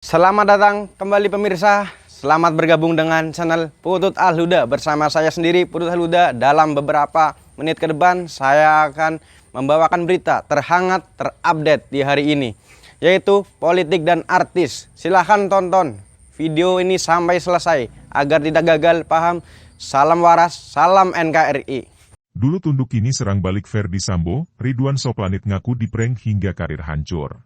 Selamat datang kembali pemirsa. Selamat bergabung dengan channel Putut Al-Huda. Bersama saya sendiri Putut Al-Huda. Dalam beberapa menit ke depan saya akan membawakan berita terhangat terupdate di hari ini, yaitu politik dan artis. Silahkan tonton video ini sampai selesai agar tidak gagal paham. Salam waras, salam NKRI. Dulu tunduk kini serang balik Ferdy Sambo, Ridwan Soplanit ngaku diprank hingga karir hancur.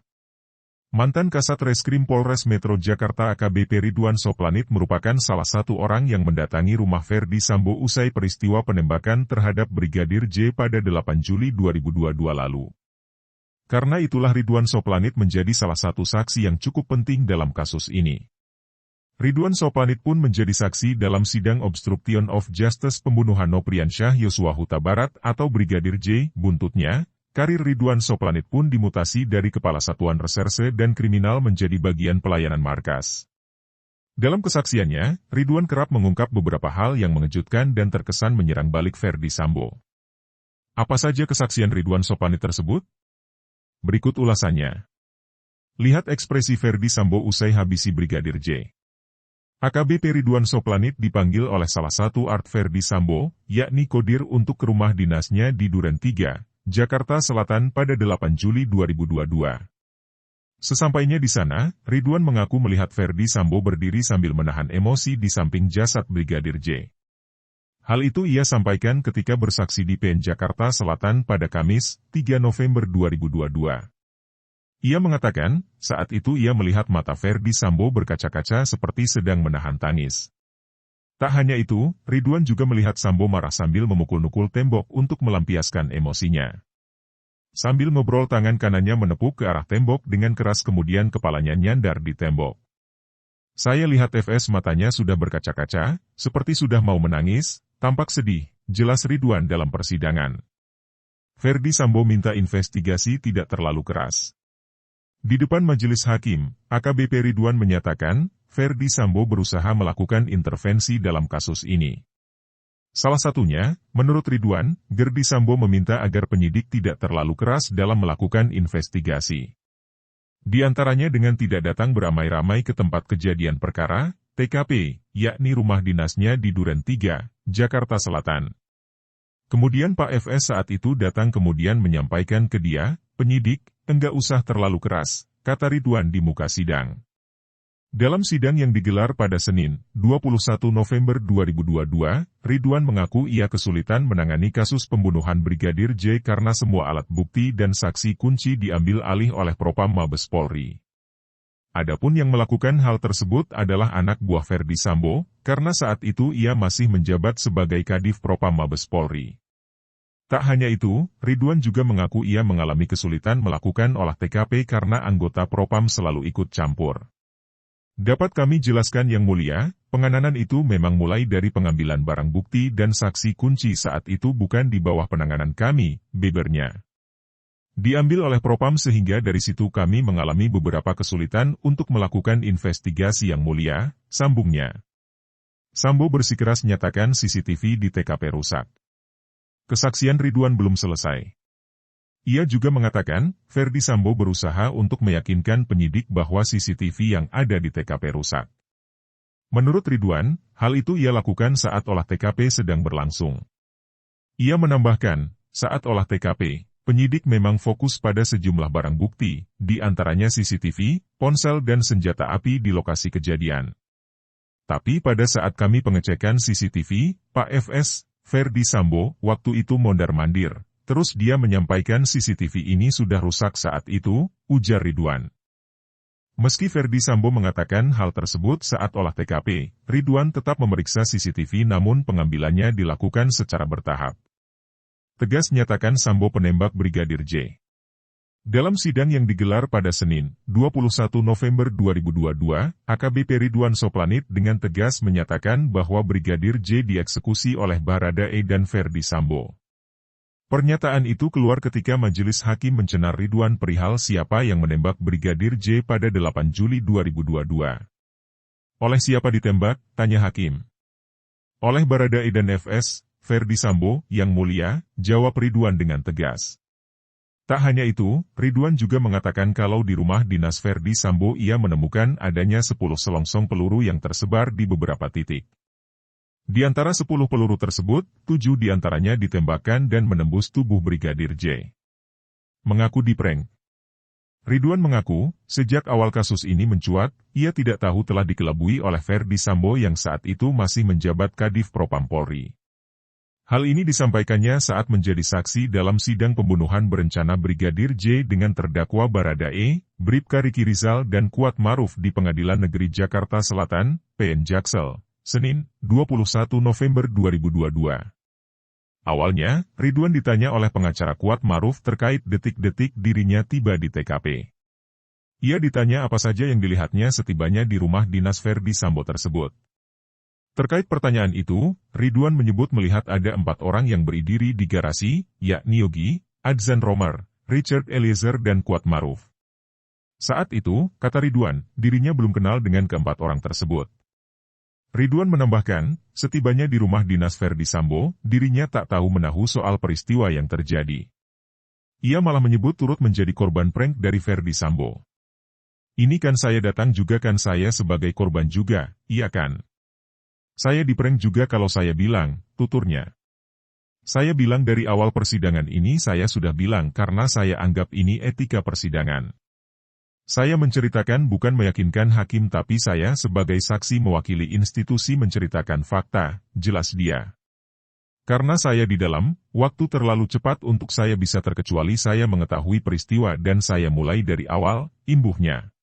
Mantan Kasat Reskrim Polres Metro Jakarta AKBP Ridwan Soplanit merupakan salah satu orang yang mendatangi rumah Ferdy Sambo usai peristiwa penembakan terhadap Brigadir J pada 8 Juli 2022 lalu. Karena itulah Ridwan Soplanit menjadi salah satu saksi yang cukup penting dalam kasus ini. Ridwan Soplanit pun menjadi saksi dalam sidang obstruction of justice pembunuhan Nopriansyah Yosua Huta Barat atau Brigadir J. Buntutnya, karir Ridwan Soplanit pun dimutasi dari Kepala Satuan Reserse dan Kriminal menjadi bagian pelayanan markas. Dalam kesaksiannya, Ridwan kerap mengungkap beberapa hal yang mengejutkan dan terkesan menyerang balik Ferdy Sambo. Apa saja kesaksian Ridwan Soplanit tersebut? Berikut ulasannya. Lihat ekspresi Ferdy Sambo usai habisi Brigadir J. AKBP Ridwan Soplanit dipanggil oleh salah satu art Ferdy Sambo, yakni Kodir untuk ke rumah dinasnya di Duren 3, Jakarta Selatan pada 8 Juli 2022. Sesampainya di sana, Ridwan mengaku melihat Ferdy Sambo berdiri sambil menahan emosi di samping jasad Brigadir J. Hal itu ia sampaikan ketika bersaksi di PN Jakarta Selatan pada Kamis, 3 November 2022. Ia mengatakan, saat itu ia melihat mata Ferdy Sambo berkaca-kaca seperti sedang menahan tangis. Tak hanya itu, Ridwan juga melihat Sambo marah sambil memukul-nukul tembok untuk melampiaskan emosinya. Sambil ngobrol tangan kanannya menepuk ke arah tembok dengan keras kemudian kepalanya nyandar di tembok. Saya lihat FS matanya sudah berkaca-kaca, seperti sudah mau menangis, tampak sedih, jelas Ridwan dalam persidangan. Ferdy Sambo minta investigasi tidak terlalu keras. Di depan majelis hakim, AKBP Ridwan menyatakan, Ferdy Sambo berusaha melakukan intervensi dalam kasus ini. Salah satunya, menurut Ridwan, Ferdy Sambo meminta agar penyidik tidak terlalu keras dalam melakukan investigasi. Di antaranya dengan tidak datang beramai-ramai ke tempat kejadian perkara, TKP, yakni rumah dinasnya di Duren 3, Jakarta Selatan. Kemudian Pak FS saat itu datang kemudian menyampaikan ke dia, penyidik, enggak usah terlalu keras, kata Ridwan di muka sidang. Dalam sidang yang digelar pada Senin, 21 November 2022, Ridwan mengaku ia kesulitan menangani kasus pembunuhan Brigadir J karena semua alat bukti dan saksi kunci diambil alih oleh Propam Mabes Polri. Adapun yang melakukan hal tersebut adalah anak buah Ferdy Sambo, karena saat itu ia masih menjabat sebagai Kadif Propam Mabes Polri. Tak hanya itu, Ridwan juga mengaku ia mengalami kesulitan melakukan olah TKP karena anggota Propam selalu ikut campur. Dapat kami jelaskan Yang Mulia, penganan itu memang mulai dari pengambilan barang bukti dan saksi kunci saat itu bukan di bawah penanganan kami, bebernya. Diambil oleh Propam sehingga dari situ kami mengalami beberapa kesulitan untuk melakukan investigasi Yang Mulia, sambungnya. Sambo bersikeras nyatakan CCTV di TKP rusak. Kesaksian Ridwan belum selesai. Ia juga mengatakan, Ferdy Sambo berusaha untuk meyakinkan penyidik bahwa CCTV yang ada di TKP rusak. Menurut Ridwan, hal itu ia lakukan saat olah TKP sedang berlangsung. Ia menambahkan, saat olah TKP, penyidik memang fokus pada sejumlah barang bukti, di antaranya CCTV, ponsel dan senjata api di lokasi kejadian. Tapi pada saat kami pengecekan CCTV, Pak FS, Ferdy Sambo, waktu itu mondar-mandir, terus dia menyampaikan CCTV ini sudah rusak saat itu, ujar Ridwan. Meski Ferdy Sambo mengatakan hal tersebut saat olah TKP, Ridwan tetap memeriksa CCTV namun pengambilannya dilakukan secara bertahap. Tegas nyatakan Sambo penembak Brigadir J. Dalam sidang yang digelar pada Senin, 21 November 2022, AKBP Ridwan Soplanit dengan tegas menyatakan bahwa Brigadir J dieksekusi oleh Baradae dan Ferdy Sambo. Pernyataan itu keluar ketika majelis hakim mencenar Ridwan perihal siapa yang menembak Brigadir J pada 8 Juli 2022. Oleh siapa ditembak, tanya hakim. Oleh Baradae dan FS, Ferdy Sambo, Yang Mulia, jawab Ridwan dengan tegas. Tak hanya itu, Ridwan juga mengatakan kalau di rumah dinas Verdi Sambo ia menemukan adanya 10 selongsong peluru yang tersebar di beberapa titik. Di antara 10 peluru tersebut, 7 diantaranya ditembakkan dan menembus tubuh Brigadir J. Mengaku diprank. Ridwan mengaku, sejak awal kasus ini mencuat, ia tidak tahu telah dikelabui oleh Verdi Sambo yang saat itu masih menjabat Kadif Propam Polri. Hal ini disampaikannya saat menjadi saksi dalam sidang pembunuhan berencana Brigadir J dengan terdakwa Baradae, Bribka Riki Rizal dan Kuat Maruf di Pengadilan Negeri Jakarta Selatan, PN Jaksel, Senin, 21 November 2022. Awalnya, Ridwan ditanya oleh pengacara Kuat Maruf terkait detik-detik dirinya tiba di TKP. Ia ditanya apa saja yang dilihatnya setibanya di rumah dinas Verdi Sambo tersebut. Terkait pertanyaan itu, Ridwan menyebut melihat ada 4 orang yang berdiri di garasi, yakni Yogi, Adzan Romer, Richard Eliezer dan Kuat Maruf. Saat itu, kata Ridwan, dirinya belum kenal dengan keempat orang tersebut. Ridwan menambahkan, setibanya di rumah dinas Verdi Sambo, dirinya tak tahu menahu soal peristiwa yang terjadi. Ia malah menyebut turut menjadi korban prank dari Verdi Sambo. Ini kan saya datang juga kan saya sebagai korban juga, iya kan? Saya diprank juga kalau saya bilang, tuturnya. Saya bilang dari awal persidangan ini saya sudah bilang karena saya anggap ini etika persidangan. Saya menceritakan bukan meyakinkan hakim tapi saya sebagai saksi mewakili institusi menceritakan fakta, jelas dia. Karena saya di dalam, waktu terlalu cepat untuk saya bisa terkecuali saya mengetahui peristiwa dan saya mulai dari awal, imbuhnya.